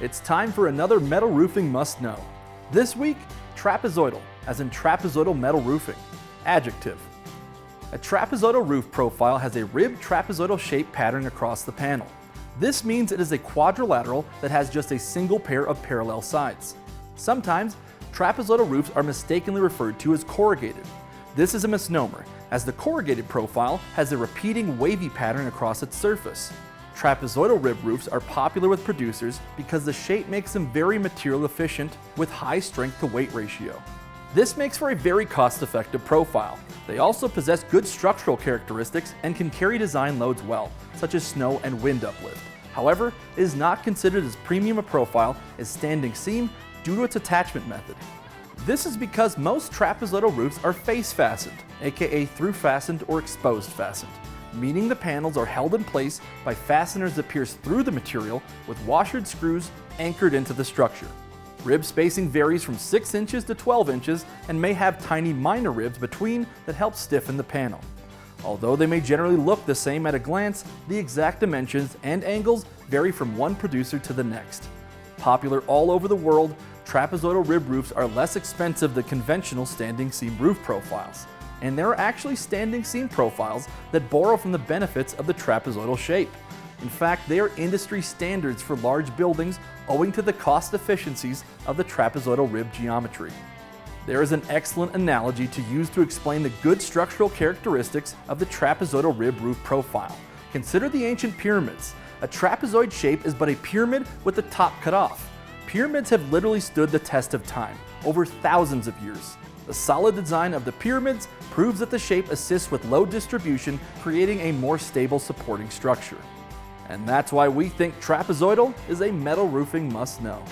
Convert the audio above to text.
It's time for another metal roofing must-know. This week, trapezoidal, as in trapezoidal metal roofing. Adjective. A trapezoidal roof profile has a ribbed trapezoidal shape pattern across the panel. This means it is a quadrilateral that has just a single pair of parallel sides. Sometimes, trapezoidal roofs are mistakenly referred to as corrugated. This is a misnomer, as the corrugated profile has a repeating wavy pattern across its surface. Trapezoidal rib roofs are popular with producers because the shape makes them very material efficient with high strength to weight ratio. This makes for a very cost-effective profile. They also possess good structural characteristics and can carry design loads well, such as snow and wind uplift. However, it is not considered as premium a profile as standing seam due to its attachment method. This is because most trapezoidal roofs are face fastened, aka through fastened or exposed fastened, meaning the panels are held in place by fasteners that pierce through the material with washered screws anchored into the structure. Rib spacing varies from 6 inches to 12 inches and may have tiny minor ribs between that help stiffen the panel. Although they may generally look the same at a glance, the exact dimensions and angles vary from one producer to the next. Popular all over the world, trapezoidal rib roofs are less expensive than conventional standing seam roof profiles. And there are actually standing seam profiles that borrow from the benefits of the trapezoidal shape. In fact, they are industry standards for large buildings owing to the cost efficiencies of the trapezoidal rib geometry. There is an excellent analogy to use to explain the good structural characteristics of the trapezoidal rib roof profile. Consider the ancient pyramids. A trapezoid shape is but a pyramid with the top cut off. Pyramids have literally stood the test of time, over thousands of years. The solid design of the pyramids proves that the shape assists with load distribution, creating a more stable supporting structure. And that's why we think trapezoidal is a metal roofing must-know.